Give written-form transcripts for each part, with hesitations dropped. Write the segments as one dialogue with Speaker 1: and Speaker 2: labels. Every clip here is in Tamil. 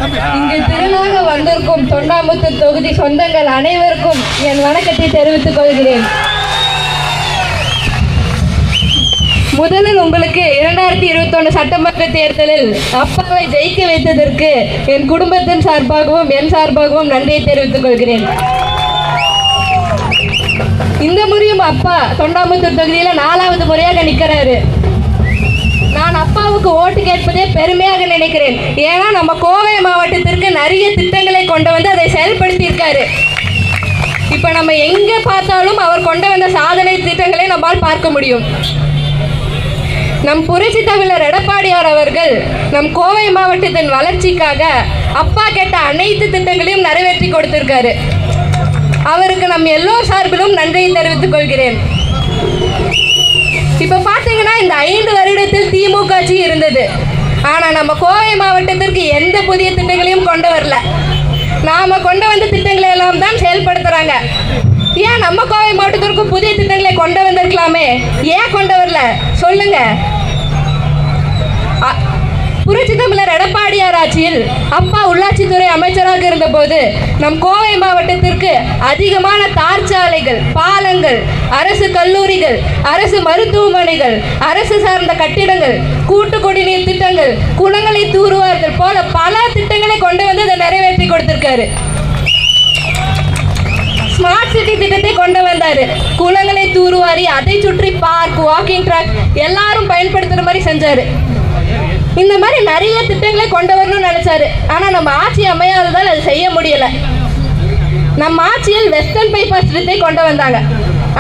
Speaker 1: இங்கு திரளாக வந்திருக்கும் தொண்டாமுத்தூர் தொகுதி சொந்தங்கள் அனைவருக்கும் என் வணக்கத்தை தெரிவித்துக் கொள்கிறேன். முதலில் உங்களுக்கு 2021 சட்டமன்ற தேர்தலில் அப்பாவை ஜெயிக்க வைத்ததற்கு என் குடும்பத்தின் சார்பாகவும் என் சார்பாகவும் நன்றியை தெரிவித்துக் கொள்கிறேன். இந்த முறையும் அப்பா தொண்டாமுத்தூர் தொகுதியில் 4வது முறையாக நிற்கிறாரு. நான் அப்பாவுக்கு ஓட்டு கேட்பதே பெருமையாக நினைக்கிறேன். ஏன்னா நம்ம கோவை மாவட்டத்திற்கு நிறைய திட்டங்களை கொண்டு வந்து அதை செயல்படுத்தி இருக்காரு. இப்போ நம்ம எங்கே பார்த்தாலும் அவர் கொண்டு வந்த சாதனை திட்டங்களை நம்மால் பார்க்க முடியும். நம் புரட்சி தமிழர் எடப்பாடியார் அவர்கள் நம் கோவை மாவட்டத்தின் வளர்ச்சிக்காக அப்பா கேட்ட அனைத்து திட்டங்களையும் நிறைவேற்றி கொடுத்திருக்காரு. அவருக்கு நம் எல்லோர் சார்பிலும் நன்றியை தெரிவித்துக் கொள்கிறேன். இப்போ பார்த்தீங்கன்னா இந்த 5 வருடத்தில் திமுக ஆட்சி இருந்தது. ஆனால் நம்ம கோவை மாவட்டத்திற்கு எந்த புதிய திட்டங்களையும் கொண்டு வரல. நாம் கொண்டு வந்த திட்டங்களை எல்லாம் தான் செயல்படுத்துகிறாங்க. ஏன் நம்ம கோவை மாவட்டத்திற்கு புதிய திட்டங்களை கொண்டு வந்திருக்கலாமே, ஏன் கொண்டு வரல சொல்லுங்க. புரட்சி தமிழர் எடப்பாடியார் ஆட்சியில் அப்பா உள்ளாட்சித்துறை அமைச்சராக இருந்தபோது நம் கோவை மாவட்டத்திற்கு அதிகமான தார் சாலைகள், பாலங்கள், அரசு கல்லூரிகள், அரசு மருத்துவமனைகள், அரசு சார்ந்த கட்டிடங்கள், கூட்டு குடிநீர் திட்டங்கள், குளங்களை தூர்வார்கள் போல பல திட்டங்களை கொண்டு வந்து அதை நிறைவேற்றி கொடுத்திருக்காரு. ஸ்மார்ட் சிட்டி திட்டத்தை கொண்டு வந்தாரு. குளங்களை தூர்வாரி அதை சுற்றி பார்க், வாக்கிங் ட்ராக் எல்லாரும் பயன்படுத்துற மாதிரி செஞ்சாரு. இந்த மாதிரி நிறைய திட்டங்களை கொண்டு வரணும்னு நினைச்சாரு. ஆனா நம்ம ஆட்சி அமையாததால் அது செய்ய முடியல. நம்ம ஆட்சியில் வெஸ்டர்ன் பைபாஸ் திட்டத்தை கொண்டு வந்தாங்க.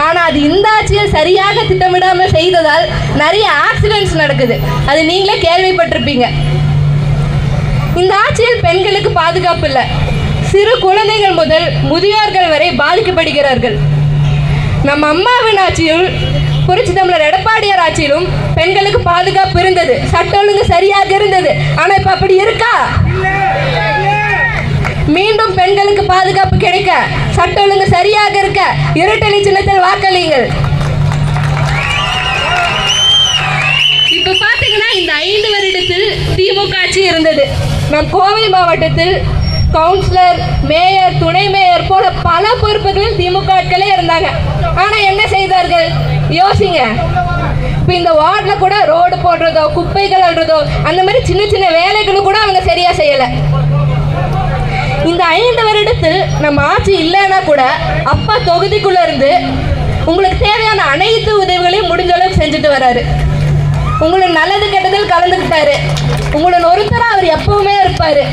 Speaker 1: ஆனா அது இந்த ஆட்சியில் சரியாக திட்டமிடாம செய்ததால் நிறைய ஆக்சிடென்ட்ஸ் நடக்குது. அது நீங்களே கேள்விப்பட்டிருப்பீங்க. இந்த ஆட்சியில் பெண்களுக்கு பாதுகாப்பு இல்லை. சிறு குழந்தைகள் முதல் முதியோர்கள் வரை பாதிக்கப்படுகிறார்கள். நம்ம அம்மாவின் ஆட்சியில் புரட்சி தமிழர் எடப்பாடியார் ஆட்சியிலும் பெண்களுக்கு பாதுகாப்பு இருந்தது, சட்டம் ஒழுங்கு சரியாக இருந்தது. ஆனா இப்ப அப்படி இருக்கா? மீண்டும் பெண்களுக்கு பாதுகாப்பு கிடைக்க, சட்டம் ஒழுங்கு சரியாக இருக்க இரட்டை சின்னத்தில் வாக்களியுங்கள். இப்ப பாத்தீங்கன்னா இந்த 5 வருடத்தில் திமுக ஆட்சி இருந்தது. நம் கோவை மாவட்டத்தில் கவுன்சிலர், மேயர், துணை மேயர் போல பல பொறுப்புகளில் திமுக ஆட்களே இருந்தாங்க. ஆனா என்ன செய்தார்கள் யோசிங்க. இப்போ இந்த வார்டில் கூட ரோடு போடுறதோ, குப்பைகள் அள்ளுறதோ, அந்த மாதிரி சின்ன சின்ன வேலைகளும் கூட அவங்க சரியா செய்யலை. இந்த 5 வருடத்தில் நம்ம ஆட்சி இல்லைன்னா கூட அப்பா தொகுதிக்குள்ள இருந்து உங்களுக்கு தேவையான அனைத்து உதவிகளையும் முடிஞ்ச அளவுக்கு செஞ்சுட்டு வர்றாரு. உங்களுக்கு நல்லது கெட்டதில் கலந்துக்கிட்டாரு. உங்களுடன் ஒருத்தரா அவர் எப்பவுமே இருப்பாரு.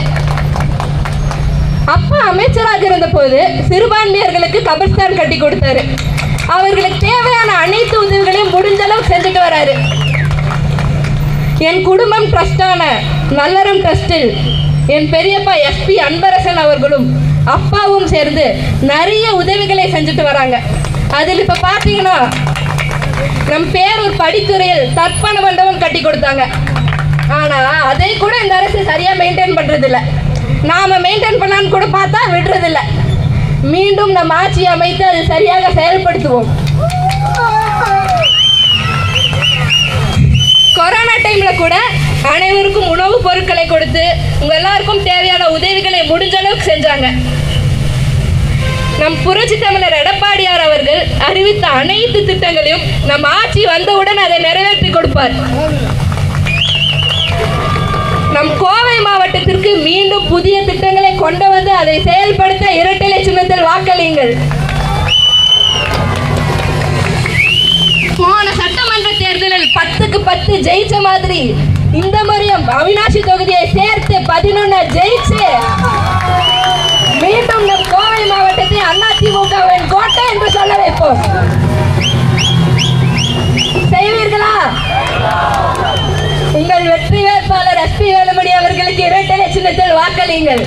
Speaker 1: அப்பா அமைச்சராக இருந்த போது சிறுபான்மையர்களுக்கு கபர்ஸ்தான் கட்டி கொடுத்தாரு. அவர்களுக்கு தேவையான அனைத்து உதவிகளையும் முடிஞ்ச அளவுக்கு செஞ்சுட்டு வராரு. என் குடும்பம் ட்ரஸ்டான நல்லறம் ட்ரஸ்டில் என் பெரியப்பா எஸ்பி அன்பரசன் அவர்களும் அப்பாவும் சேர்ந்து நிறைய உதவிகளை செஞ்சுட்டு வராங்க. அதில் இப்ப பாத்தீங்கன்னா நம் பேரூர் படித்துறையில் தர்ப்பண மண்டபம் கட்டி கொடுத்தாங்க. ஆனா அதை கூட இந்த அரசு சரியா மெயின்டைன் பண்றது இல்லை. நாம மெயின்டைன் பண்ணான்னு கூட பார்த்தா விடுறது இல்லை. மீண்டும் நம் ஆட்சி அமைத்து அது சரியாக செயல்படுத்துவோம். கொரோனா டைம்ல கூட அனைவருக்கும் உணவுப் பொருட்களை கொடுத்து உங்க எல்லாருக்கும் தேவையான உதவிகளை முடிஞ்ச அளவுக்கு செஞ்சாங்க. நம் புரட்சி தமிழர் எடப்பாடியார் அவர்கள் அறிவித்த அனைத்து திட்டங்களையும் நம் ஆட்சி வந்தவுடன் அதை நிறைவேற்றி கொடுப்பார். நம் கோவை மாவட்டத்திற்கு மீண்டும் புதிய திட்டங்களை கொண்டு வந்து அதை செயல்படுத்த இரட்டை சின்னத்தில் வாக்களியுங்கள். போன சட்டமன்ற தேர்தலில் 10க்கு 10 ஜெயிச்ச மாதிரி இந்த முறையும் அவினாசி தொகுதியை சேர்த்து 11 ஜெயிச்சு மீண்டும் நம் கோவை மாவட்டத்தை அதிமுகவின் கோட்டை என்று சொல்ல வைப்போம். செய்வீர்களா? உங்கள் வெற்றி வேட்பாளர் எஸ்பி வேலுமணி அவர்களுக்கு இரட்டை சின்னத்தில் வாக்களியுங்கள்.